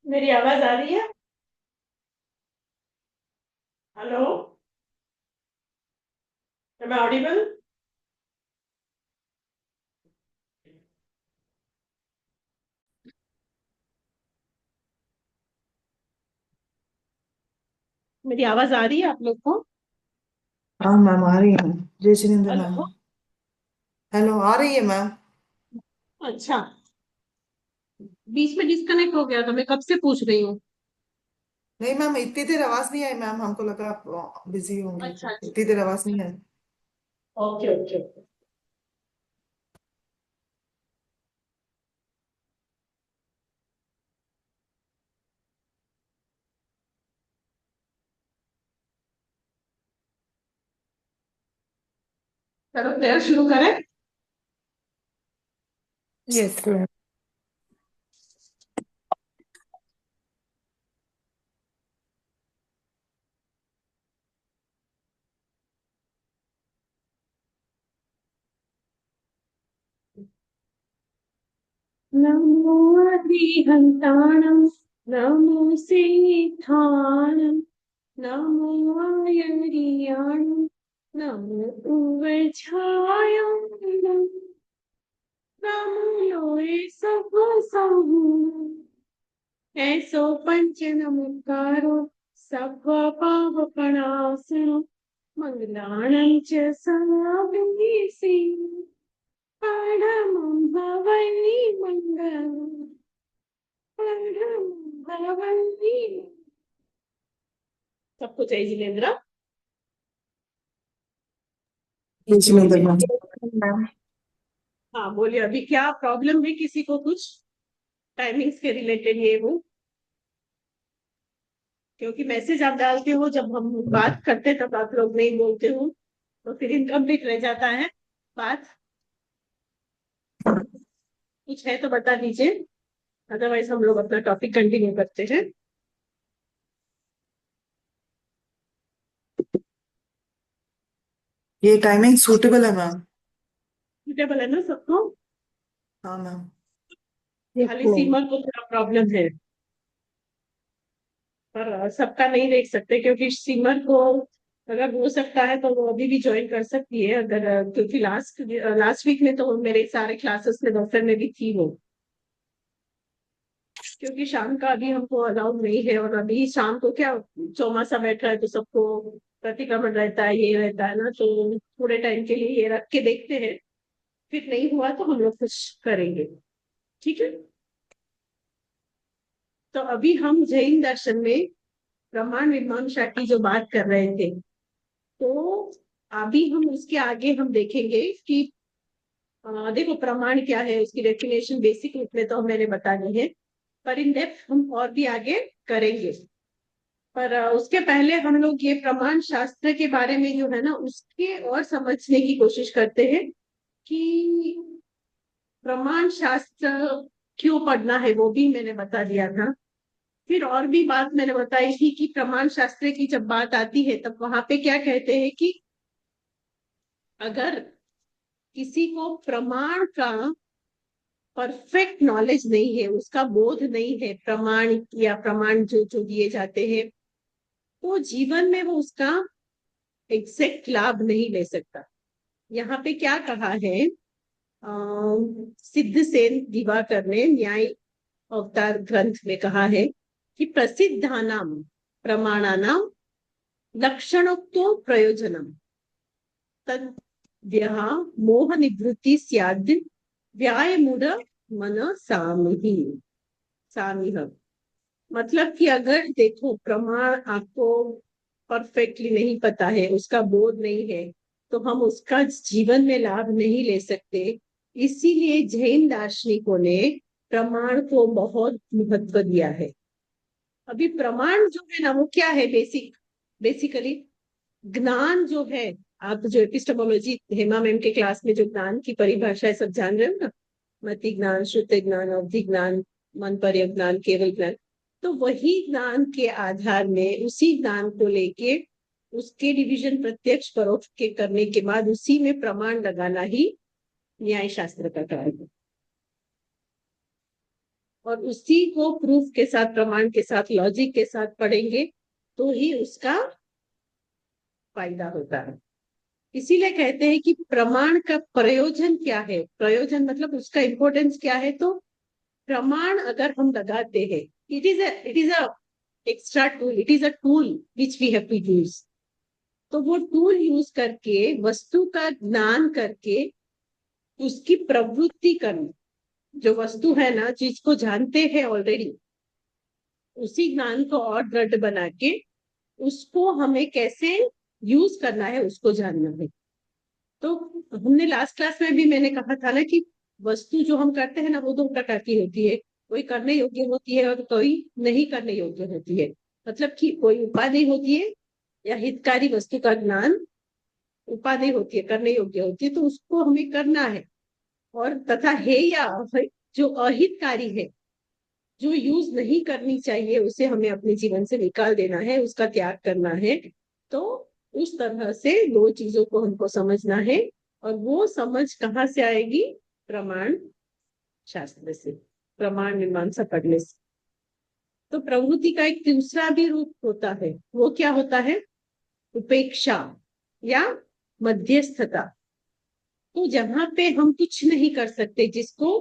मेरी आवाज आ रही है? हेलो। Am I audible? मेरी आवाज आ रही है आप लोग को? हाँ मैम, आ रही है। जय श्रींद्र मैम। हेलो। हेलो, आ रही है मैम। अच्छा, बीच में डिस्कनेक्ट हो गया था, मैं कब से पूछ रही हूँ। नहीं मैम, इतनी देर आवाज नहीं आई मैम, हमको लगा आप बिजी होंगी। अच्छा अच्छा। इतनी देर आवाज नहीं आई। Okay okay okay. चलो प्रेयर शुरू करें। Yes ma'am. नमो हरिहंताणं, नमो सिद्धाणं, नमो आयर्याणं, नमो उवझायं, नमो लोये सभसं, ऐसो पंच नमस्कारो सर्वपापप्रणाशनो मंगलाणं च समावेशि परमं भवनि मंगलम्, परमं भवनि। सबको जय जिनेन्द्र। जय श्रींद्र मैम। हाँ बोलिए, अभी क्या प्रॉब्लम है किसी को कुछ टाइमिंग्स के रिलेटेड ये वो? क्योंकि मैसेज आप डालते हो जब हम बात करते तब आप लोग नहीं बोलते हो, तो फिर इनकम्प्लीट रह जाता है बात। कुछ है तो बता दीजिए, अदरवाइज हम लोग अपना टॉपिक कंटिन्यू करते हैं। ये टाइमिंग सूटेबल है मैम। सुटेबल है ना सबको? हाँ मैम। खाली देखो। सीमा को थोड़ा प्रॉब्लम है, पर सबका नहीं देख सकते क्योंकि सिमर को अगर हो सकता है तो वो अभी भी ज्वाइन कर सकती है अगर, क्योंकि लास्ट लास्ट वीक में तो मेरे सारे क्लासेस में दोपहर में भी थी वो। क्योंकि शाम का अभी हमको अलाउड नहीं है, और अभी शाम को क्या चौमासा बैठ रहा है तो सबको प्रतिक्रमण रहता है, ये रहता है ना, तो थोड़े टाइम के लिए ये रख के देखते हैं, फिर नहीं हुआ तो हम लोग कुछ करेंगे। ठीक है। तो अभी हम जैन दर्शन में ब्रह्मांड मीमांसा की जो बात कर रहे थे, तो अभी हम उसके आगे हम देखेंगे कि देखो प्रमाण क्या है, उसकी डेफिनेशन बेसिक रूप में तो मैंने बता दी है, पर इन डेप्थ हम और भी आगे करेंगे। पर उसके पहले हम लोग ये प्रमाण शास्त्र के बारे में जो है ना उसके और समझने की कोशिश करते हैं कि प्रमाण शास्त्र क्यों पढ़ना है, वो भी मैंने बता दिया था। फिर और भी बात मैंने बताई थी कि प्रमाण शास्त्र की जब बात आती है तब वहां पे क्या कहते हैं कि अगर किसी को प्रमाण का परफेक्ट नॉलेज नहीं है, उसका बोध नहीं है, प्रमाण या प्रमाण जो जो दिए जाते हैं, तो जीवन में वो उसका एग्जैक्ट लाभ नहीं ले सकता। यहाँ पे क्या कहा है, सिद्ध सेन दिवाकर ने न्याय अवतार ग्रंथ में कहा है कि प्रसिद्धानाम, प्रमाणानां लक्षणोक्तो प्रयोजनम् तद्यः मोह निवृत्ति स्याद् व्यायमूढ़ मन सामिहि सामिह। मतलब कि अगर देखो प्रमाण आपको परफेक्टली नहीं पता है, उसका बोध नहीं है, तो हम उसका जीवन में लाभ नहीं ले सकते। इसीलिए जैन दार्शनिकों ने प्रमाण को बहुत महत्व दिया है। अभी प्रमाण जो है ना, वो क्या है? बेसिकली ज्ञान जो है, आप जो एपिस्टेमोलॉजी हेमा मैम के क्लास में जो ज्ञान की परिभाषा है सब जान रहे हो ना, मति ज्ञान, श्रुति ज्ञान, अवधि ज्ञान, मन पर्य ज्ञान, केवल ज्ञान। तो वही ज्ञान के आधार में, उसी ज्ञान को लेके उसके डिवीजन प्रत्यक्ष परोक्ष के करने के बाद उसी में प्रमाण लगाना ही न्याय शास्त्र का कार्य है। और उसी को प्रूफ के साथ, प्रमाण के साथ, लॉजिक के साथ पढ़ेंगे तो ही उसका फायदा होता है। इसीलिए कहते हैं कि प्रमाण का प्रयोजन क्या है। प्रयोजन मतलब उसका इंपॉर्टेंस क्या है। तो प्रमाण अगर हम लगाते हैं, it is a extra tool, it is a tool which we have to use. तो वो टूल यूज करके, वस्तु का ज्ञान करके, उसकी प्रवृत्ति करना, जो वस्तु है ना, जिसको जानते हैं ऑलरेडी, उसी ज्ञान को और दृढ़ बना के उसको हमें कैसे यूज करना है, उसको जानना है। तो हमने लास्ट क्लास में भी मैंने कहा था ना कि वस्तु जो हम करते हैं ना, वो दो प्रकार की होती है। कोई करने योग्य होती है और कोई नहीं करने योग्य होती है। मतलब कि कोई उपाधि होती है या हितकारी वस्तु का ज्ञान उपाधि होती है, करने योग्य होती है, तो उसको हमें करना है। और तथा है या जो अहितकारी है, जो यूज नहीं करनी चाहिए, उसे हमें अपने जीवन से निकाल देना है, उसका त्याग करना है। तो उस तरह से दो चीजों को हमको समझना है। और वो समझ कहाँ से आएगी? प्रमाण शास्त्र से, प्रमाण मीमांसा पढ़ने से। तो प्रवृत्ति का एक दूसरा भी रूप होता है। वो क्या होता है? उपेक्षा या मध्यस्थता। तो जहां पे हम कुछ नहीं कर सकते, जिसको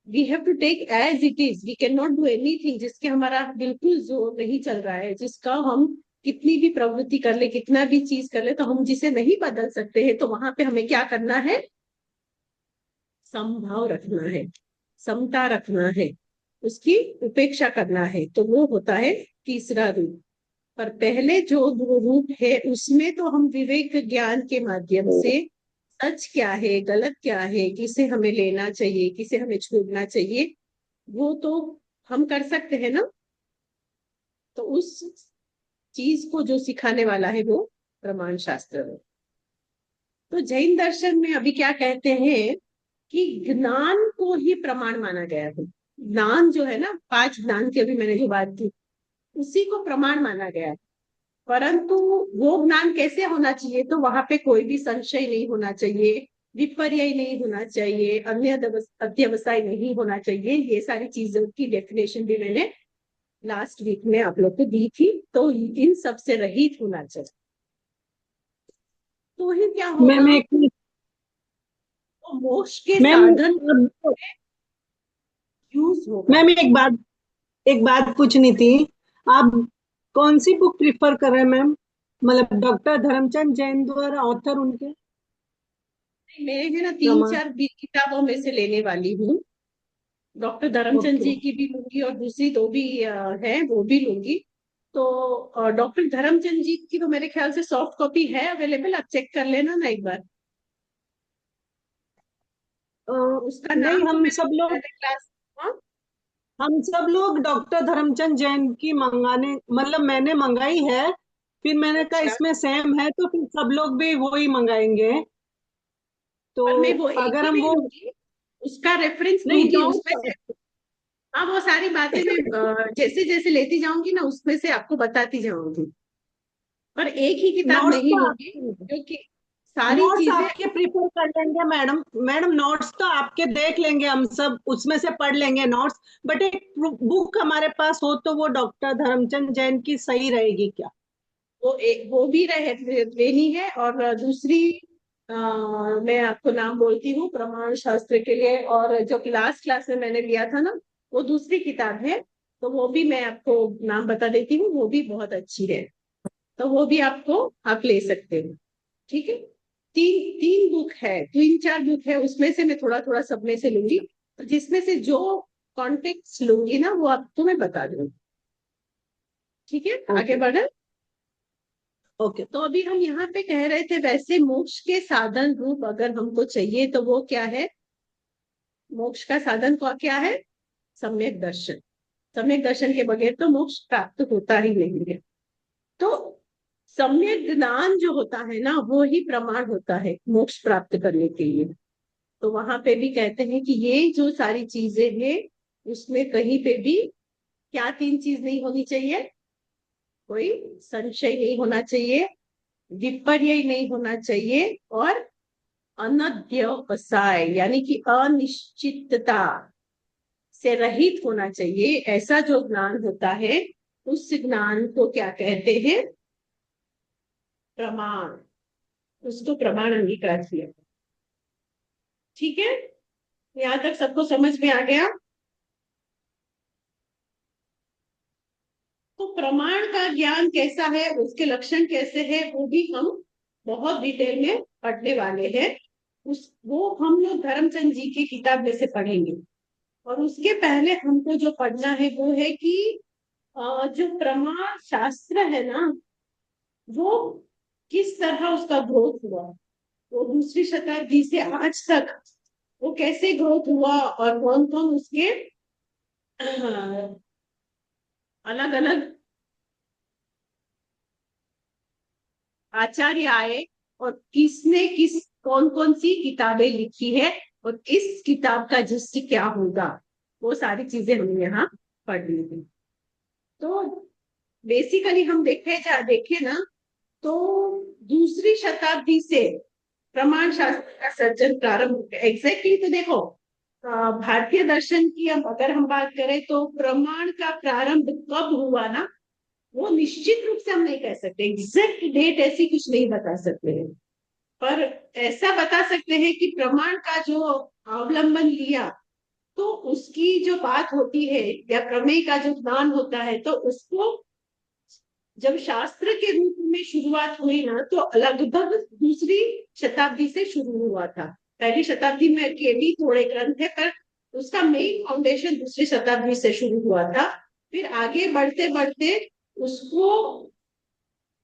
we have to take as it is, we can not do anything, जिसके हमारा बिल्कुल जोर नहीं चल रहा है, जिसका हम कितनी भी प्रवृत्ति कर ले, कितना भी चीज कर ले, तो हम जिसे नहीं बदल सकते हैं, तो वहां पे हमें क्या करना है? समभाव रखना है, समता रखना है, उसकी उपेक्षा करना है। तो वो होता है तीसरा रूप। पर पहले जो दो रूप है, उसमें तो हम विवेक ज्ञान के माध्यम से सच क्या है, गलत क्या है, किसे हमें लेना चाहिए, किसे हमें छोड़ना चाहिए, वो तो हम कर सकते हैं ना। तो उस चीज को जो सिखाने वाला है वो प्रमाण शास्त्र है। तो जैन दर्शन में अभी क्या कहते हैं कि ज्ञान को ही प्रमाण माना गया है। ज्ञान जो है ना, पांच ज्ञान की अभी मैंने जो बात की, उसी को प्रमाण माना गया है। परंतु वो ज्ञान कैसे होना चाहिए? तो वहां पे कोई भी संशय नहीं होना चाहिए, विपर्य नहीं होना चाहिए, अन्य अध्यवसाय नहीं होना चाहिए। ये सारी चीजों की डेफिनेशन भी मैंने लास्ट वीक में आप लोग को दी थी। तो इन सब से रहित होना चाहिए। तो ही क्या होगा? मैम एक तो मोक्ष के मैम साधन यूज होगा। मैम एक बात पूछनी थी। आप कौन सी बुक प्रिफर कर रहे हैं मैम? मतलब डॉक्टर धर्मचंद जैन द्वारा ऑथर उनके मेरे है ना तीन प्रमाण। चार किताबों में से लेने वाली हूँ। Doctor Dharmchand okay. जी की भी लूंगी और दूसरी दो भी है, वो भी लूंगी। तो डॉक्टर धर्मचंद जी की तो मेरे ख्याल से सॉफ्ट कॉपी है अवेलेबल, आप चेक कर लेना ना एक बार। अ, उसका नहीं, नाम तो मैंने पहले क्लास। हाँ, हम सब लोग डॉक्टर धर्मचंद जैन की मंगाने, मतलब मैंने मंगाई है। फिर मैंने कहा अच्छा। इसमें सेम है तो फिर सब लोग भी वो ही मंगाएंगे। तो पर मैं वो एक अगर ही हम नहीं वो लूंगी, उसका रेफरेंस नहीं दूंगी उसमें से। नॉट हाँ, वो सारी बातें मैं जैसे जैसे लेती जाऊंगी ना, उसमें से आपको बताती जाऊंगी। पर एक ही किताब नोट्स नहीं तो लूंगी, आपके क्योंकि सारी नोट्स चीजें। आपके प्रिपेयर कर लेंगे मैडम। मैडम नोट्स तो आपके देख लेंगे, हम सब उसमें से पढ़ लेंगे नोट्स। बट एक बुक हमारे पास हो तो वो डॉक्टर धर्मचंद जैन की सही रहेगी क्या? वो भी लेनी है। और दूसरी मैं आपको नाम बोलती हूँ प्रमाण शास्त्र के लिए, और जो लास्ट क्लास में मैंने लिया था ना, वो दूसरी किताब है। तो वो भी मैं आपको नाम बता देती हूँ, वो भी बहुत अच्छी है, तो वो भी आप ले सकते हो। ठीक है, तीन तीन बुक है, तीन चार बुक है, उसमें से मैं थोड़ा थोड़ा सब में से लूंगी, तो जिसमें से जो कॉन्टेक्ट लूंगी ना वो आपको मैं बता दूंगी। ठीक है, आगे ओके बढ़े। ओके। तो अभी हम यहाँ पे कह रहे थे, वैसे मोक्ष के साधन रूप अगर हमको चाहिए तो वो क्या है? मोक्ष का साधन क्या है? सम्यक दर्शन। सम्यक दर्शन के बगैर तो मोक्ष प्राप्त होता ही नहीं है। तो सम्यक ज्ञान जो होता है ना, वो ही प्रमाण होता है मोक्ष प्राप्त करने के लिए। तो वहां पे भी कहते हैं कि ये जो सारी चीजें हैं, उसमें कहीं पे भी क्या तीन चीज नहीं होनी चाहिए? कोई संशय नहीं होना चाहिए, विपर्य नहीं होना चाहिए, और अनध्यवसाय यानी कि अनिश्चितता से रहित होना चाहिए। ऐसा जो ज्ञान होता है, उस ज्ञान को क्या कहते हैं? प्रमाण। उसको प्रमाण अंगीकार किया। ठीक है, यहाँ तक सबको समझ में आ गया? तो प्रमाण का ज्ञान कैसा है, उसके लक्षण कैसे हैं, वो भी हम बहुत डिटेल में पढ़ने वाले हैं। वो हम लोग धर्मचंद जी की किताब में से पढ़ेंगे। और उसके पहले हमको जो पढ़ना है वो है कि जो प्रमाण शास्त्र है ना, वो किस तरह उसका ग्रोथ हुआ, वो दूसरी शताब्दी से आज तक वो कैसे ग्रोथ हुआ, और कौन कौन उसके अलग अलग आचार्य आए, और किसने किस कौन कौन सी किताबें लिखी है, और इस किताब का दृष्टि क्या होगा, वो सारी चीजें हमने यहाँ पढ़ ली थी। तो बेसिकली हम देखे ना, तो दूसरी शताब्दी से प्रमाण शास्त्र का सर्जन प्रारंभ हो गया। एग्जैक्टली तो देखो, भारतीय दर्शन की अब अगर हम बात करें तो प्रमाण का प्रारंभ कब हुआ ना, वो निश्चित रूप से हम नहीं कह सकते, एग्जैक्ट डेट ऐसी कुछ नहीं बता सकते हैं। पर ऐसा बता सकते हैं कि प्रमाण का जो अवलंबन लिया, तो उसकी जो बात होती है या प्रमेय का जो ज्ञान होता है, तो उसको जब शास्त्र के रूप में शुरुआत हुई ना, तो लगभग दूसरी शताब्दी से शुरू हुआ था। पहली शताब्दी में के भी थोड़े ग्रंथ है, पर उसका मेन फाउंडेशन दूसरी शताब्दी से शुरू हुआ था। फिर आगे बढ़ते बढ़ते उसको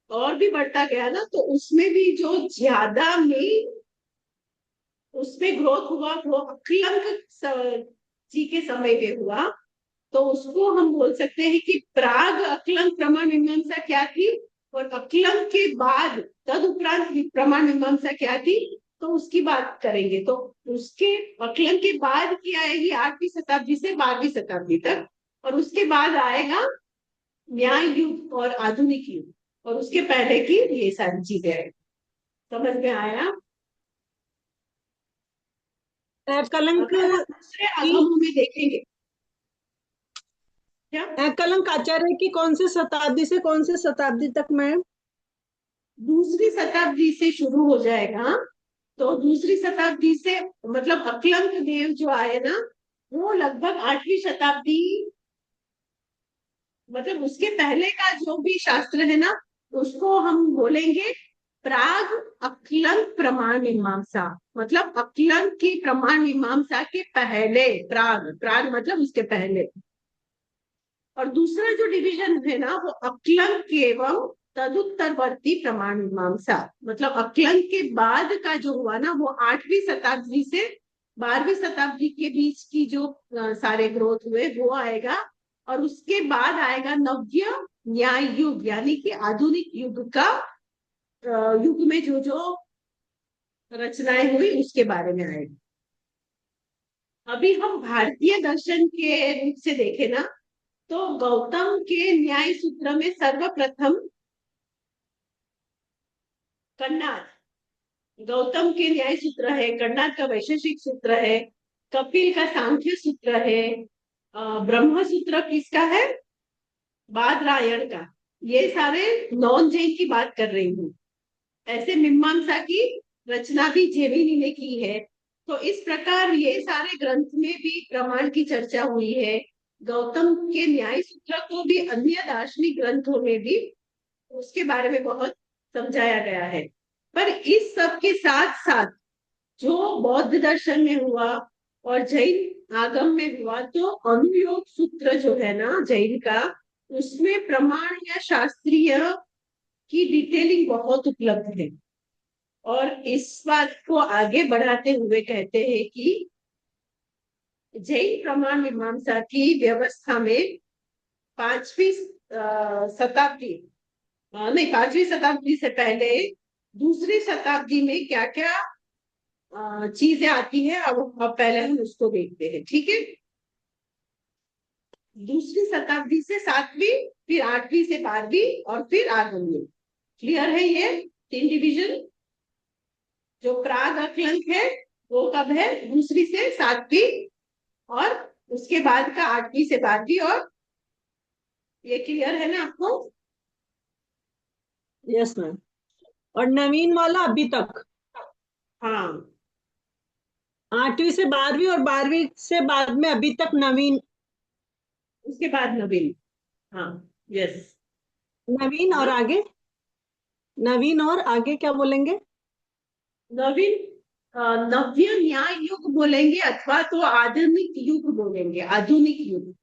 और भी बढ़ता गया ना, तो उसमें भी जो ज्यादा मेन उसमें ग्रोथ हुआ वो अक्लंक जी के समय में हुआ। तो उसको हम बोल सकते हैं कि प्राग अक्लंक प्रमाण मीमांसा क्या थी, और अक्लंक के बाद तदुपरांत प्रमाण मीमांसा क्या थी, तो उसकी बात करेंगे। तो उसके अक्लंक के बाद की आएगी 8वीं शताब्दी से 12वीं शताब्दी तक, और उसके बाद आएगा न्याय युग और आधुनिक युग, और उसके पहले की ये सारी चीजें आएगी। समझ में आया? कलंक अगर हम दूसरे की आगमों में देखेंगे, क्या कलंक आचार्य की कौन से शताब्दी से कौन से शताब्दी तक मैम? दूसरी शताब्दी से शुरू हो जाएगा। तो दूसरी शताब्दी से मतलब अक्लंक देव जो आए ना, वो लगभग 8वीं शताब्दी, मतलब उसके पहले का जो भी शास्त्र है ना, उसको हम बोलेंगे प्राग अक्लंक प्रमाण मीमांसा। मतलब अक्लंक की प्रमाण मीमांसा के पहले, प्राग प्राग मतलब उसके पहले। और दूसरा जो डिवीजन है ना, वो अक्लंक एवं तदुत्तरवर्ती प्रमाण मीमांसा। मतलब अक्लंक के बाद का जो हुआ ना, वो 8वीं शताब्दी से 12वीं शताब्दी के बीच की जो सारे ग्रोथ हुए वो आएगा। और उसके बाद आएगा नव्य न्याय युग, यानी कि आधुनिक युग का युग में जो जो रचनाएं हुई उसके बारे में आएगा। अभी हम भारतीय दर्शन के रूप से देखें ना, तो गौतम के न्याय सूत्र में सर्वप्रथम कन्नाद, गौतम के न्याय सूत्र है, कन्नाद का वैशेषिक सूत्र है, कपिल का सांख्य सूत्र है, ब्रह्म सूत्र किसका है? बादरायण का। ये सारे नॉन जैन की बात कर रही हूँ। ऐसे मीमांसा की रचना भी जेमिनी ने की है। तो इस प्रकार ये सारे ग्रंथ में भी प्रमाण की चर्चा हुई है। गौतम के न्याय सूत्र को भी अन्य दार्शनिक ग्रंथों में भी उसके बारे में बहुत समझाया गया है। पर इस सब के साथ साथ जो बौद्ध दर्शन में हुआ और जैन आगम में हुआ, तो अनुयोग सूत्र जो है ना जैन का, उसमें प्रमाण या शास्त्रीय की डिटेलिंग बहुत उपलब्ध है। और इस बात को आगे बढ़ाते हुए कहते हैं कि जैन प्रमाण मीमांसा की व्यवस्था में 5वीं शताब्दी, नहीं 5वीं शताब्दी से पहले दूसरी शताब्दी में क्या क्या चीजें आती है, अब पहले हम उसको देखते हैं, ठीक है। दूसरी शताब्दी से 7वीं, फिर 8वीं से 12वीं और फिर आगमनी। क्लियर है ये 3 डिवीजन? जो प्राग अकलंक है वो कब है? दूसरी से 7वीं, और उसके बाद का 8वीं से 12वीं। और ये क्लियर है ना आपको? Yes ma'am. और नवीन वाला अभी तक हाँ, 8वीं से 12वीं और 12वीं से बाद में अभी तक नवीन। उसके बाद नवीन। हाँ, यस। नवीन और आगे, नवीन और आगे क्या बोलेंगे? नवीन नव्य न्याय युग बोलेंगे, अथवा तो आधुनिक युग बोलेंगे, आधुनिक युग।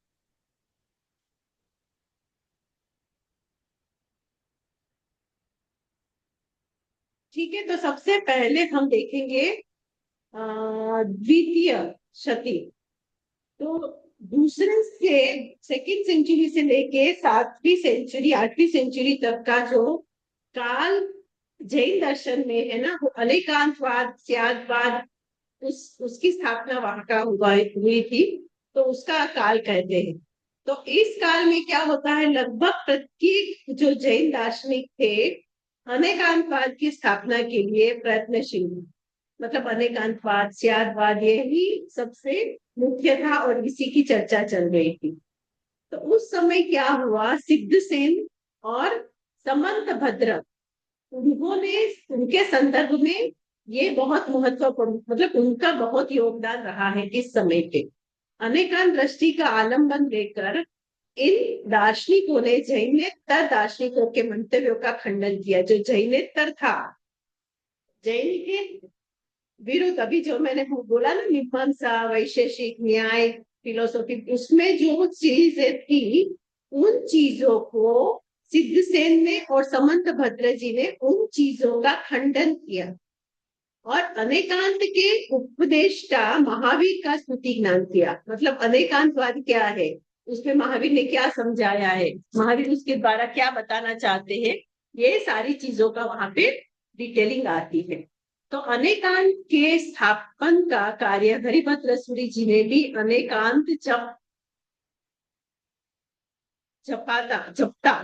ठीक है, तो सबसे पहले हम देखेंगे द्वितीय शती। तो दूसरे से सेकेंड सेंचुरी से लेके 7वीं सेंचुरी 8वीं सेंचुरी तक का जो काल जैन दर्शन में है ना, वो अनेकांतवाद, स्यादवाद, उसकी स्थापना वहां का हुई थी, तो उसका काल कहते हैं। तो इस काल में क्या होता है, लगभग प्रत्येक जो जैन दार्शनिक थे अनेकांतवाद की स्थापना के लिए प्रयत्नशील, मतलब अनेकांतवाद, स्यादवाद, यही सबसे मुख्य था और इसी की चर्चा चल रही थी। तो उस समय क्या हुआ, सिद्धसेन और समंतभद्र, उन्होंने, उनके संदर्भ में ये बहुत महत्वपूर्ण, मतलब उनका बहुत योगदान रहा है इस समय पे। अनेकांत दृष्टि का आलंबन लेकर इन दार्शनिकों ने जैनेतर दार्शनिकों के मंतव्यों का खंडन किया। जो जैनेतर था, जैन के विरुद्ध, अभी जो मैंने बोला ना, मीमांसा, वैशेषिक न्याय, फिलोसॉफी, उसमें जो चीजें थी उन चीजों को सिद्धसेन ने और समंतभद्र जी ने उन चीजों का खंडन किया, और अनेकांत के उपदेष्टा महावीर का स्तुति ज्ञान किया। मतलब अनेकांतवाद क्या है, उसमें महावीर ने क्या समझाया है, महावीर उसके द्वारा क्या बताना चाहते हैं, ये सारी चीजों का वहां पे डिटेलिंग आती है। तो अनेकांत के स्थापन का कार्य हरिभद्र सूरी जी ने भी अनेकांत जपता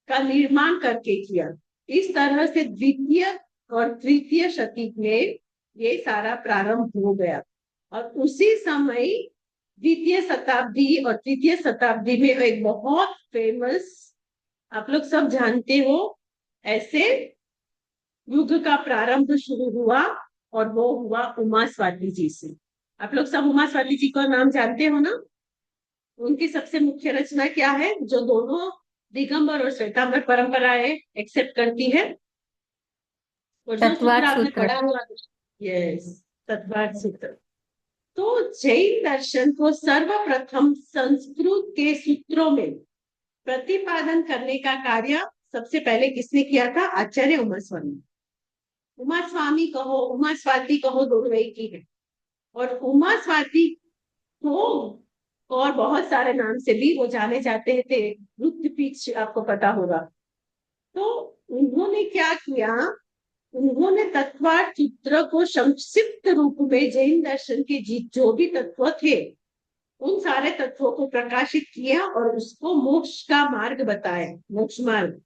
का निर्माण करके किया। इस तरह से द्वितीय और तृतीय शती में ये सारा प्रारंभ हो गया। और उसी समय द्वितीय शताब्दी और तृतीय शताब्दी में एक बहुत फेमस, आप लोग सब जानते हो, ऐसे युग का प्रारंभ शुरू हुआ, और वो हुआ उमा स्वाति जी से। आप लोग सब उमा स्वाति जी का नाम जानते हो ना? उनकी सबसे मुख्य रचना क्या है, जो दोनों दिगंबर और श्वेतांबर परंपराएं एक्सेप्ट करती है? और जो सूत्र तत्वार्थ आपने सूत्र। पढ़ा हुआ, यस, तत्वार्थ सूत्र। तो जैन दर्शन को सर्वप्रथम संस्कृत के सूत्रों में प्रतिपादन करने का कार्य सबसे पहले किसने किया था? आचार्य उमा स्वामी। उमा स्वामी कहो, उमा स्वाति कहो, दोनों एक ही है। और उमा स्वाति को और बहुत सारे नाम से भी वो जाने जाते थे, रुद्रपीठ, आपको पता होगा। तो उन्होंने क्या किया, उन्होंने तत्वार्थ सूत्र को संक्षिप्त रूप में जैन दर्शन के जो भी तत्व थे उन सारे तत्वों को प्रकाशित किया और उसको मोक्ष का मार्ग बताया। मोक्ष मार्ग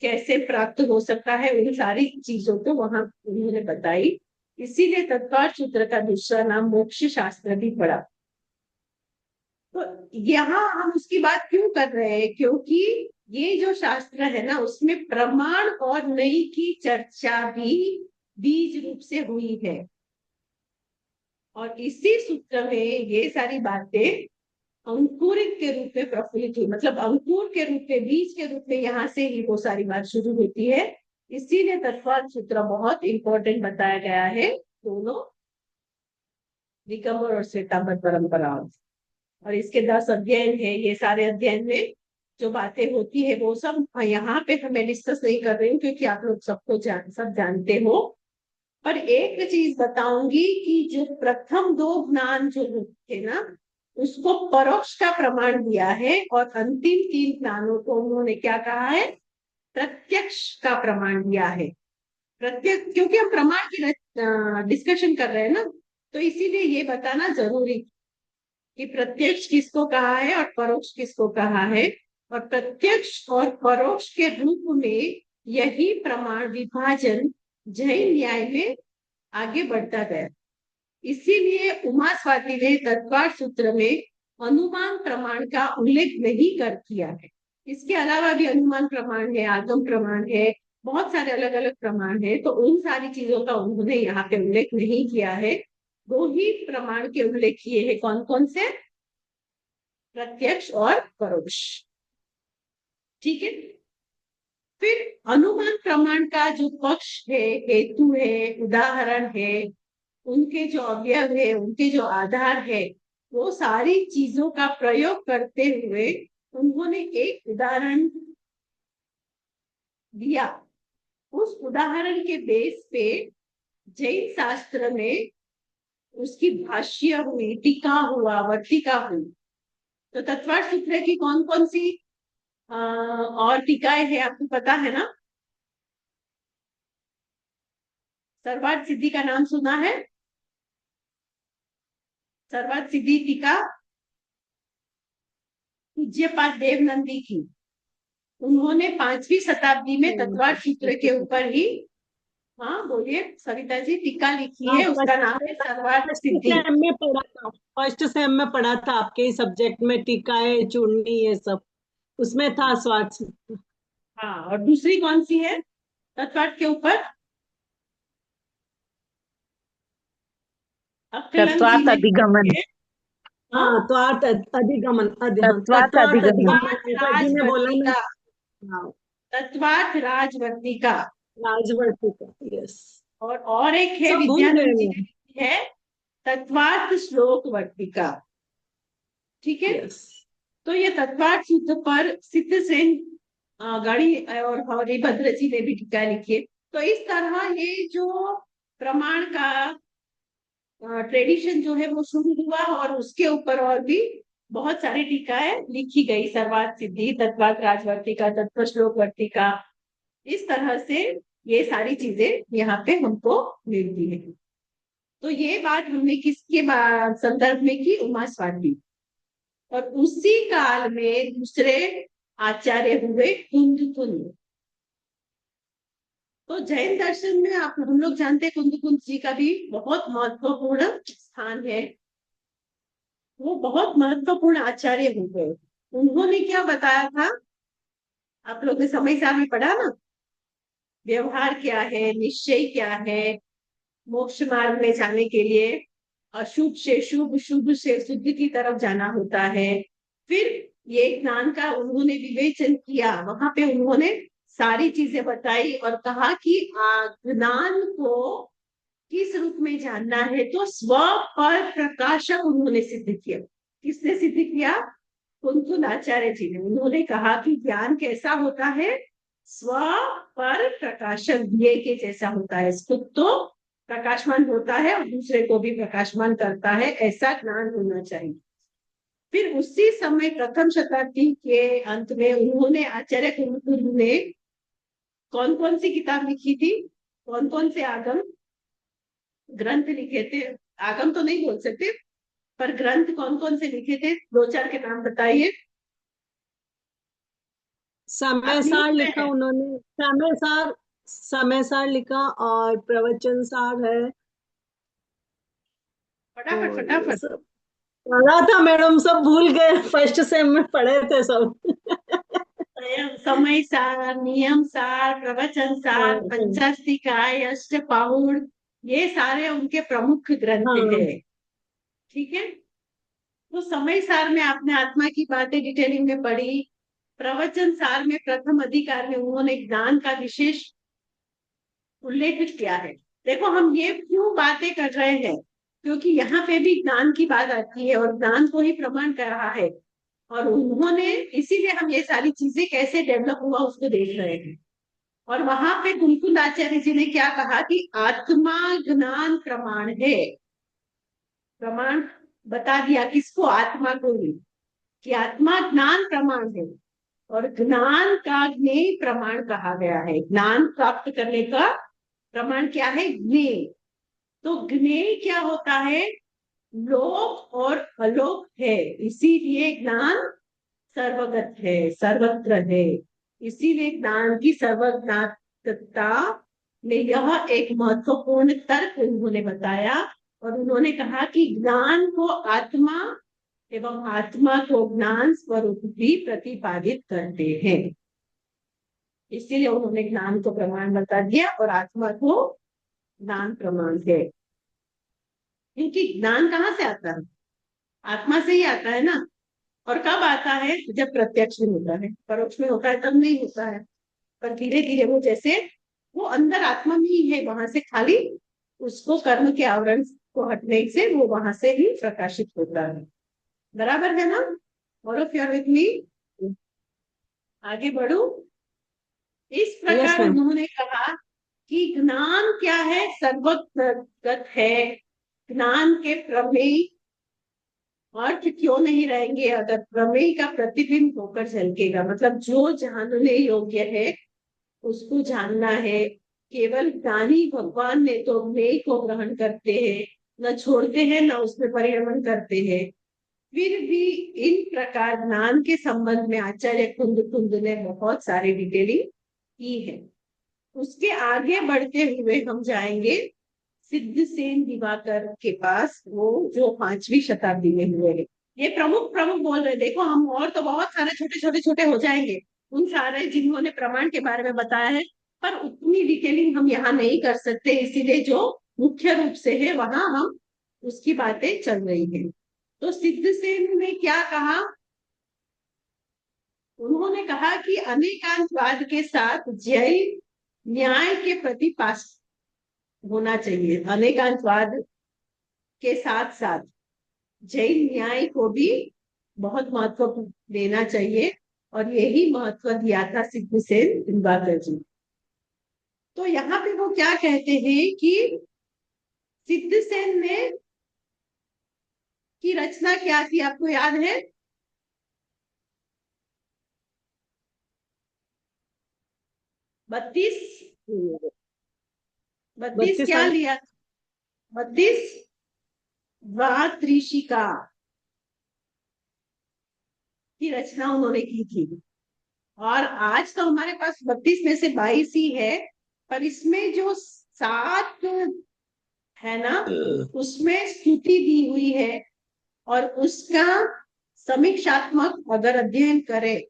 कैसे प्राप्त हो सकता है, उन सारी चीजों को वहां उन्होंने बताई। इसीलिए तत्वार्थ सूत्र का दूसरा नाम मोक्ष शास्त्र भी पड़ा। तो यहाँ हम उसकी बात क्यों कर रहे हैं, क्योंकि ये जो शास्त्र है ना, उसमें प्रमाण और नई की चर्चा भी बीज रूप से हुई है। और इसी सूत्र में ये सारी बातें अंकुरित के रूप में प्रफुल्लित हुई, मतलब अंकुर के रूप में, बीज के रूप में, यहाँ से ही वो सारी बात शुरू होती है। इसीलिए तत्वार्थ सूत्र बहुत इंपॉर्टेंट बताया गया है दोनों दिगंबर और श्वेतांबर परंपराओं। और इसके 10 अध्ययन है, ये सारे अध्ययन में जो बातें होती है वो सब यहाँ पे हमें डिस्कस नहीं कर रही हूँ, क्योंकि आप लोग सबको सब जानते हो। पर एक चीज बताऊंगी कि जो प्रथम 2 ज्ञान जो थे ना, उसको परोक्ष का प्रमाण दिया है, और अंतिम 3 ज्ञानों को उन्होंने क्या कहा है, प्रत्यक्ष का प्रमाण दिया है। प्रत्यक्ष, क्योंकि हम प्रमाण की डिस्कशन कर रहे हैं ना, तो इसीलिए ये बताना जरूरी कि प्रत्यक्ष किसको कहा है और परोक्ष किसको कहा है। और प्रत्यक्ष और परोक्ष के रूप में यही प्रमाण विभाजन जैन न्याय में आगे बढ़ता गया। इसीलिए उमा स्वाति ने तत्वार्थ सूत्र में अनुमान प्रमाण का उल्लेख नहीं कर किया है। इसके अलावा भी अनुमान प्रमाण है, आगम प्रमाण है, बहुत सारे अलग अलग प्रमाण है, तो उन सारी चीजों का उन्होंने यहाँ पे उल्लेख नहीं किया है। 2 ही प्रमाण के उल्लेख किए हैं, कौन कौन से, प्रत्यक्ष और परोक्ष। ठीक है। फिर अनुमान प्रमाण का जो पक्ष है, हेतु है, उदाहरण है, उनके जो अवयव है, उनके जो आधार है, वो सारी चीजों का प्रयोग करते हुए उन्होंने एक उदाहरण दिया। उस उदाहरण के बेस पे जैन शास्त्र में उसकी भाष्य हुई, टीका हुआ, वर्तिका हुई। तो तत्वार्थ सूत्र की कौन कौन सी और टीकाएं है आपको पता है ना? सर्वार्थ सिद्धि का नाम सुना है? सर्वार्थ सिद्धि टीका पूज्यपाद देवनंदी की, उन्होंने 5वीं शताब्दी में तत्वार्थ सूत्र के ऊपर ही, हाँ बोलिए सविता जी, टीका लिखी है, उसका नाम है सर्वार्थ सिद्धि। फर्स्ट सेम में पढ़ा था आपके ही सब्जेक्ट में, टीकाएं, चूड़नी, ये सब उसमें था स्वार्थ। हाँ, और दूसरी कौन सी है तत्वार्थ के ऊपर? अक्कलंग जी तत्वार्थ ने अधिगमन। लिखी है। हाँ, हाँ, तत्वार्थ अधिगमन, तत्वार्थ तत्वार्थ अधिगमन। अधिगमन, ऐसा जी ने बोला ना। राजवर्तिका, हाँ, तत्वार्थ राजवर्तिका। राजवर्तिका, यस। और एक है सब भूल गए विद्यानंद जी ने मैं। लिखी है, तत्वार्थ श्लोक वर्तिका। ठीक है। यस। तो ये तत्वार्थ सूत्र पर सिद्ध सेन गणी और हरिभद्र जी ने भी टीका लिखी है। तो इस तरह ये जो प्रमाण का ट्रेडिशन जो है वो शुरू हुआ, और उसके ऊपर और भी बहुत सारी टीकाएं लिखी गई, सर्वार्थ सिद्धि, तत्वार्थ राजवर्तिका, तत्व श्लोक वर्तिका, इस तरह से ये सारी चीजें यहाँ पे हमको मिलती है। तो ये बात हमने किसके संदर्भ में की, उमा स्वाति। और उसी काल में दूसरे आचार्य हुए कुंदकुंद। तो जैन दर्शन में आप हम लोग जानते हैं कुंदकुंद जी का भी बहुत महत्वपूर्ण स्थान है। वो बहुत महत्वपूर्ण आचार्य हुए। उन्होंने क्या बताया था, आप लोग ने समय सार में पढ़ा ना, व्यवहार क्या है, निश्चय क्या है, मोक्ष मार्ग में जाने के लिए अशुभ से शुभ, शुभ से शुद्ध की तरफ जाना होता है। फिर ये ज्ञान का उन्होंने विवेचन किया, वहां पे उन्होंने सारी चीजें बताई और कहा कि ज्ञान को किस रूप में जानना है, तो स्व पर प्रकाशक उन्होंने सिद्ध किया। किसने सिद्ध किया? कुंतुन आचार्य जी ने। उन्होंने कहा कि ज्ञान कैसा होता है, स्व पर प्रकाशक दिए के जैसा होता है, खुद तो प्रकाशमान होता है और दूसरे को भी प्रकाशमान करता है, ऐसा ज्ञान होना चाहिए। फिर उसी समय प्रथम शताब्दी के अंत में उन्होंने, आचार्य कुंतुन ने कौन कौन सी किताब लिखी थी, कौन कौन से आगम ग्रंथ लिखे थे? आगम तो नहीं बोल सकते, पर ग्रंथ कौन कौन से लिखे थे, 2-4 के नाम बताइए। समय आप सार न्यूज में लिखा है, उन्होंने, समय सार लिखा, और प्रवचन सार है, फटाफट और ये फटाफट। सब पढ़ा था मैडम, सब भूल गए, फर्स्ट सेम में पढ़े थे सब। समय सार, नियम सार, प्रवचन सार, पंचास्तिकाय, अष्टपाहुड़, ये सारे उनके प्रमुख ग्रंथ हाँ, है। ठीक है। तो समय सार में आपने आत्मा की बातें डिटेलिंग में पढ़ी। प्रवचन सार में प्रथम अधिकार में उन्होंने ज्ञान का विशेष उल्लेख किया है। देखो हम ये क्यों बातें कर रहे हैं, क्योंकि यहाँ पे भी ज्ञान की बात आती है और ज्ञान को ही प्रमाण कर रहा है। और उन्होंने, इसीलिए हम ये सारी चीजें कैसे डेवलप हुआ उसको देख रहे हैं। और वहां पे कुलकुल आचार्य जी ने क्या कहा कि आत्मा ज्ञान प्रमाण है। प्रमाण बता दिया किसको, आत्मा को ही, कि आत्मा ज्ञान प्रमाण है। और ज्ञान का ज्ञेय प्रमाण कहा गया है। ज्ञान प्राप्त करने का प्रमाण क्या है, ज्ञेय। तो ज्ञेय क्या होता है, लोक और अलोक है, इसीलिए ज्ञान सर्वगत है, सर्वत्र है। इसीलिए ज्ञान की सर्वज्ञातता में यह एक महत्वपूर्ण तर्क उन्होंने बताया। और उन्होंने कहा कि ज्ञान को आत्मा एवं आत्मा को ज्ञान स्वरूप भी प्रतिपादित करते हैं। इसीलिए उन्होंने ज्ञान को प्रमाण बता दिया और आत्मा को ज्ञान प्रमाण है। क्योंकि ज्ञान कहाँ से आता है, आत्मा से ही आता है ना। और कब आता है, जब प्रत्यक्ष में होता है। परोक्ष में होता है तब नहीं होता है। पर धीरे धीरे वो, जैसे वो अंदर आत्मा में ही है, वहां से खाली उसको कर्म के आवरण को हटने से वो वहां से ही प्रकाशित होता है। बराबर है ना? और ऑफ योर विथ मी, आगे बढ़ू। इस यस प्रकार मैम। उन्होंने कहा कि ज्ञान क्या है, सर्वगत है। ज्ञान के प्रमेय अर्थ क्यों नहीं रहेंगे अगर प्रमेय का प्रतिबिंब होकर झलकेगा। मतलब जो जानने योग्य है उसको जानना है। केवल ज्ञानी भगवान ने तो ज्ञेय को ग्रहण करते हैं, न छोड़ते हैं, न उसमें परिणमन करते हैं। फिर भी इन प्रकार ज्ञान के संबंध में आचार्य कुंद कुंद ने बहुत सारी डिटेलिंग की है। उसके आगे बढ़ते हुए हम जाएंगे सिद्धसेन दिवाकर के पास, वो जो 5वीं शताब्दी में हुए हैं। ये प्रमुख प्रमुख बोल रहे, देखो हम और तो बहुत सारे छोटे छोटे छोटे हो जाएंगे उन सारे जिन्होंने प्रमाण के बारे में बताया है, पर उतनी डिटेलिंग हम यहाँ नहीं कर सकते। इसीलिए जो मुख्य रूप से है वहां हम उसकी बातें चल रही है। तो सिद्धसेन ने क्या कहा, उन्होंने कहा कि अनेकांतवाद के साथ जैन न्याय के प्रति पास होना चाहिए। अनेकांतवाद के साथ साथ जैन न्याय को भी बहुत महत्व देना चाहिए। और यही महत्व दिया था सिद्धसेन दिवाकर जी। तो यहाँ पे वो क्या कहते हैं कि सिद्धसेन ने की रचना क्या थी, आपको याद है? 32 32 क्या लिया, 32 द्वात्रिशिका की रचना उन्होंने की थी। और आज तो हमारे पास 32 में से 22 ही है, पर इसमें जो 7 है ना, उसमें स्तुति दी हुई है। और उसका समीक्षात्मक अगर अध्ययन करें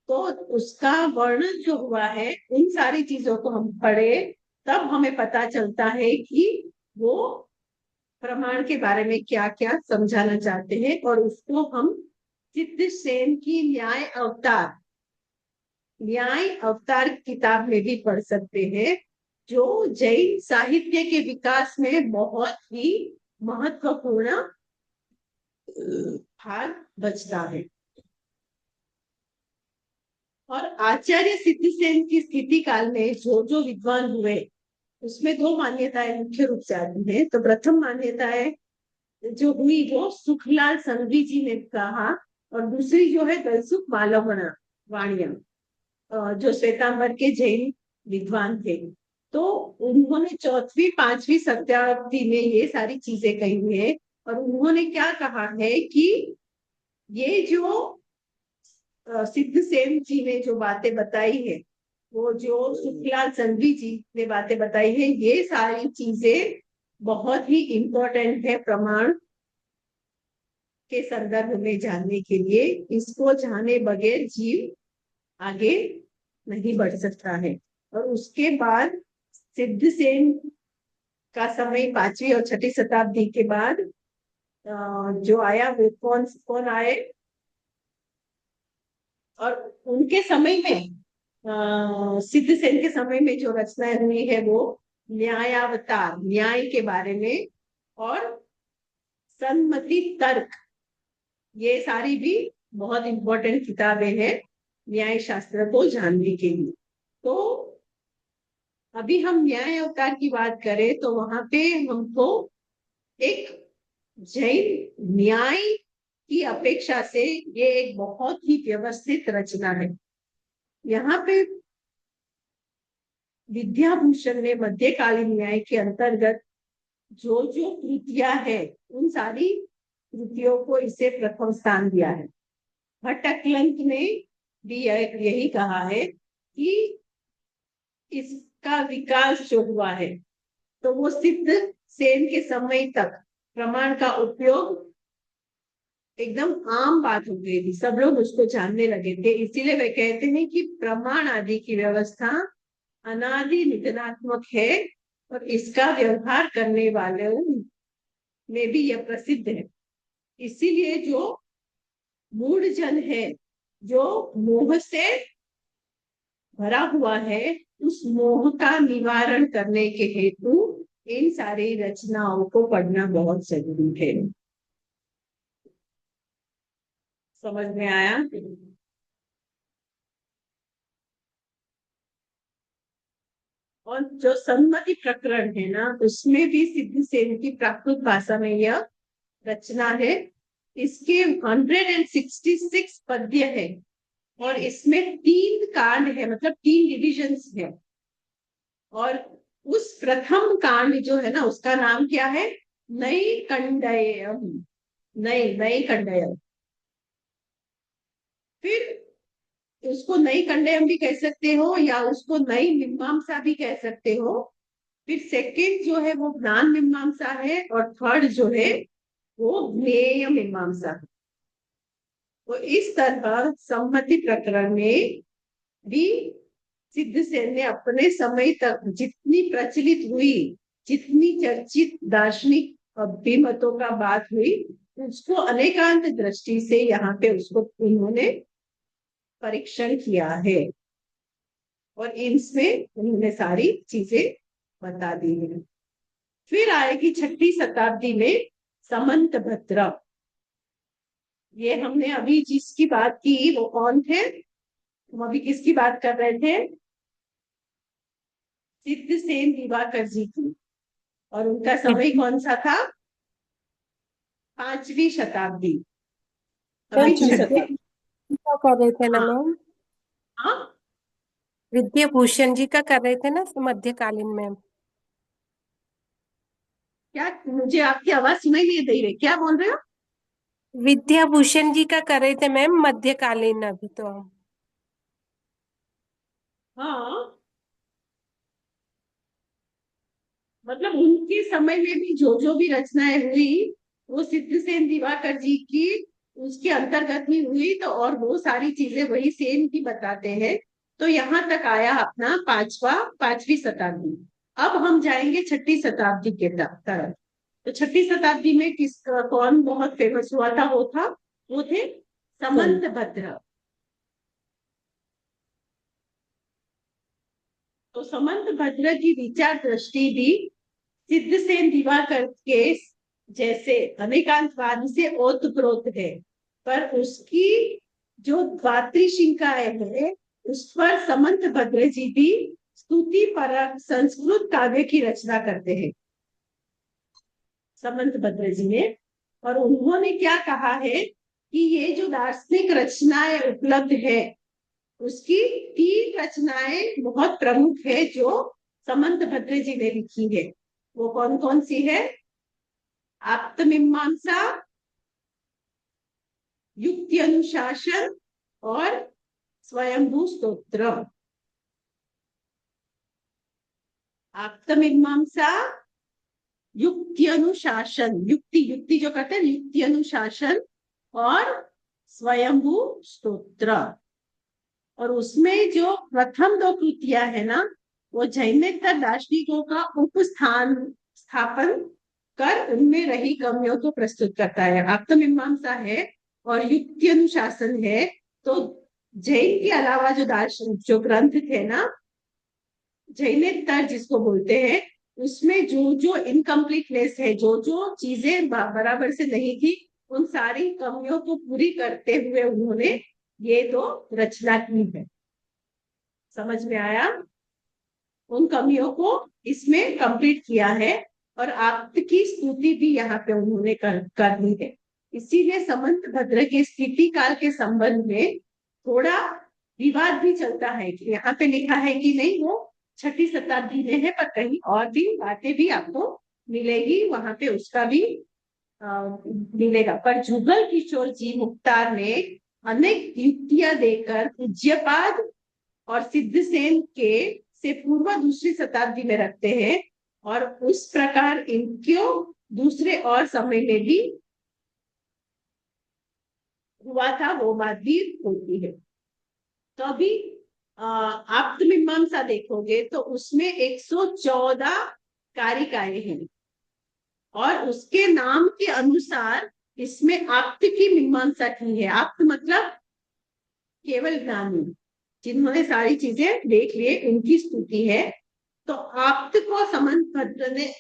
तो उसका वर्णन जो हुआ है, उन सारी चीजों को हम पढ़े तब हमें पता चलता है कि वो प्रमाण के बारे में क्या क्या समझाना चाहते हैं। और उसको हम सिद्धसेन की न्याय अवतार किताब में भी पढ़ सकते हैं, जो जैन साहित्य के विकास में बहुत ही महत्वपूर्ण भाग बचता है। और आचार्य सिद्धसेन की स्थिति काल में जो जो विद्वान हुए उसमें 2 मान्यताएं मुख्य रूप से आती है। तो प्रथम मान्यताएं जो हुई वो सुखलाल संघवी जी ने कहा, और दूसरी जो है दलसुख मालवणा वाणिया, जो श्वेतांबर के जैन विद्वान थे। तो उन्होंने 4वीं 5वीं शताब्दी में ये सारी चीजें कही हुई है। और उन्होंने क्या कहा है कि ये जो सिद्धसेन जी ने जो बातें बताई है, वो जो सुखलाल संघवी जी ने बातें बताई है, ये सारी चीजें बहुत ही इंपॉर्टेंट है प्रमाण के संदर्भ में जानने के लिए। इसको जाने बगैर जीव आगे नहीं बढ़ सकता है। और उसके बाद सिद्धसेन का समय 5वीं और 6ठी शताब्दी के बाद जो आया वो कौन कौन आए, और उनके समय में सिद्धसेन के समय में जो रचनाएं हुई है वो न्यायावतार, न्याय के बारे में, और सन्मति तर्क, ये सारी भी बहुत इंपॉर्टेंट किताबें हैं न्याय शास्त्र को जानने के लिए। तो अभी हम न्याय अवतार की बात करें तो वहां पे हमको एक जैन न्याय की अपेक्षा से ये एक बहुत ही व्यवस्थित रचना है। यहाँ पे विद्याभूषण ने मध्यकालीन न्याय के अंतर्गत जो जो कृतियां है उन सारी कृतियों को इसे प्रथम स्थान दिया है। भट्टक्लंक ने भी यही कहा है कि इसका विकास जो हुआ है तो वो सिद्ध सेन के समय तक प्रमाण का उपयोग एकदम आम बात हो गई थी, सब लोग उसको जानने लगे थे। इसीलिए वे कहते हैं कि प्रमाण आदि की व्यवस्था अनादि निधनात्मक है और इसका व्यवहार करने वालों में भी यह प्रसिद्ध है। इसीलिए जो मूढ़ जन है, जो मोह से भरा हुआ है, उस मोह का निवारण करने के हेतु इन सारी रचनाओं को पढ़ना बहुत जरूरी है। समझ में आया? और जो सम्मति प्रकरण है ना, उसमें भी सिद्धसेन की प्राकृत भाषा में यह रचना है। इसके 166 पद्य है और इसमें 3 कांड है, मतलब 3 डिविजन्स है। और उस प्रथम कांड जो है ना, उसका नाम क्या है? नई कंडयम, नई कंडयम। फिर उसको नई कंडयम भी कह सकते हो या उसको नई मीमांसा भी कह सकते हो। फिर सेकंड जो है वो ज्ञान मीमांसा है और थर्ड जो है वो ज्ञेय मीमांसा है। तो इस तरह सम्मति प्रकरण में भी सिद्धसेन ने अपने समय तक जितनी प्रचलित हुई, जितनी चर्चित दार्शनिक अभिमतों का बात हुई, उसको अनेकांत दृष्टि से यहाँ पे उसको उन्होंने परीक्षण किया है और इसमें उन्होंने सारी चीजें बता दी है। फिर आएगी 6ठी शताब्दी में समंत भद्र। ये हमने अभी जिसकी बात की वो कौन थे? हम अभी किसकी बात कर रहे थे? सिद्धसेन दिवाकर जी की। और उनका समय कौन सा था? 5वीं शताब्दी। अभी विद्या छठी। का कर रहे थे ना हाँ मैम? हाँ, विद्याभूषण जी का कर रहे थे ना मध्यकालीन में? क्या मुझे आपकी आवाज सुनाई नहीं दे रही? क्या बोल रहे हो? विद्याभूषण जी का कर रहे थे मैम मध्यकालीन अभी तो हम। हाँ, मतलब उनके समय में भी जो भी रचनाएं हुई वो सिद्धसेन दिवाकर जी की उसके अंतर्गत ही हुई। तो और वो सारी चीजें वही सेन की बताते हैं। तो यहाँ तक आया अपना 5वीं शताब्दी। अब हम जाएंगे 6ठी शताब्दी के तरफ। तो 6ठी शताब्दी में कौन बहुत फेमस हुआ था? वो थे समंत भद्र। तो समंत भद्र की विचार दृष्टि भी सिद्धसेन दिवाकर के जैसे अनेकांतवाद से ओतप्रोत है, पर उसकी जो द्वात्रिशिंकाएं है उस पर समंत भद्र जी भी स्तुति परक संस्कृत काव्य की रचना करते हैं, समंत भद्र जी ने। और उन्होंने क्या कहा है कि ये जो दार्शनिक रचनाएं उपलब्ध है उसकी 3 रचनाएं बहुत प्रमुख है जो समंत भद्र जी ने लिखी है। वो कौन कौन सी है? आप्तमीमांसा, युक्ति अनुशासन और स्वयंभू स्तोत्र। आप्तमीमांसा, युक्ति अनुशासन, युक्ति युक्ति जो कहते हैं युक्ति अनुशासन, और स्वयंभू स्तोत्र। और उसमें जो प्रथम 2 कृतियां है ना, वो जैनेतर दार्शनिकों का उपस्थान स्थापन कर उनमें रही कमियों को प्रस्तुत करता है। आत्ममीमांसा है और युक्ति अनुशासन है। तो जैन के अलावा जो दार्शन जो ग्रंथ थे ना, जैनेतर जिसको बोलते हैं, उसमें जो जो इनकम्प्लीटनेस है, जो जो चीजें बराबर से नहीं थी, उन सारी कमियों को पूरी करते हुए उन्होंने ये तो रचना की है। समझ में आया? उन कमियों को इसमें कंप्लीट किया है और आपकी स्तुति भी यहाँ पे उन्होंने कर दी है। इसीलिए समंत भद्र के स्थिति काल के संबंध में थोड़ा विवाद भी चलता है कि यहाँ पे लिखा है कि नहीं वो 6ठी शताब्दी में है, पर कहीं और भी बातें भी आपको मिलेगी, वहां पे उसका भी मिलेगा। पर जुगल किशोर जी मुख्तार ने अनेक युक्तियां देकर पूज्यपाद और सिद्धसेन के से पूर्व 2री शताब्दी में रखते हैं, और उस प्रकार इनको दूसरे और समय में भी हुआ था, वो बात भी होती है। तो अभी आप्तमीमांसा देखोगे तो उसमें 114 कारिकाएं हैं, और उसके नाम के अनुसार इसमें आप्त की मीमांसा की है। आप्त मतलब केवल ज्ञानी, जिन्होंने सारी चीजें देख लिए, उनकी स्तुति है। तो आप्त को समंत भद्र ने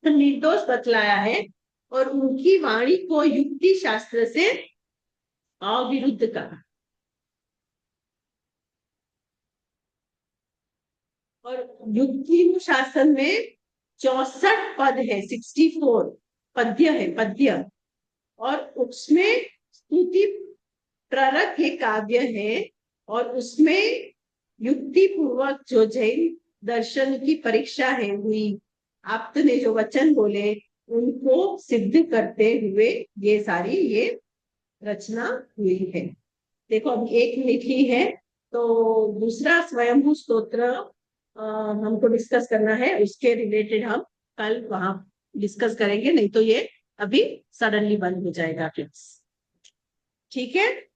निर्दोष बतलाया है और उनकी वाणी को युक्ति शास्त्र से अविरुद्ध कहा। और युक्ति शासन में 64 पद है, 64 पद्य है, पद्य। और उसमें स्तुति प्ररक ये काव्य है, और उसमें युक्ति पूर्वक जो जैन दर्शन की परीक्षा है हुई, आप्त ने जो वचन बोले उनको सिद्ध करते हुए ये सारी ये रचना हुई है। देखो अब एक लिखी है, तो दूसरा स्वयंभू स्तोत्र हमको डिस्कस करना है, उसके रिलेटेड हम कल वहां डिस्कस करेंगे, नहीं तो ये अभी सडनली बंद हो जाएगा क्लास। ठीक है,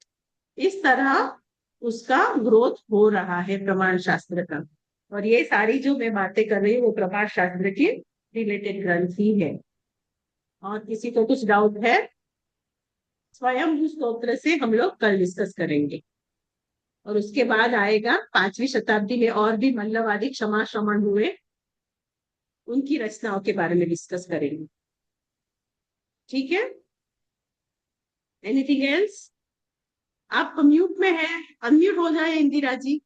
इस तरह उसका ग्रोथ हो रहा है प्रमाण शास्त्र का, और ये सारी जो मैं बातें कर रही हूँ वो प्रमाण शास्त्र के रिलेटेड ग्रंथ ही है। और किसी को कुछ डाउट है? स्वयंभू स्तोत्र से हम लोग कल डिस्कस करेंगे, और उसके बाद आएगा 5वीं शताब्दी में और भी मल्लवादी क्षमा श्रमण हुए, उनकी रचनाओं के बारे में डिस्कस करेंगे। ठीक है, एनीथिंग एल्स? आप म्यूट में हैं, अनम्यूट हो जाए इंदिरा जी।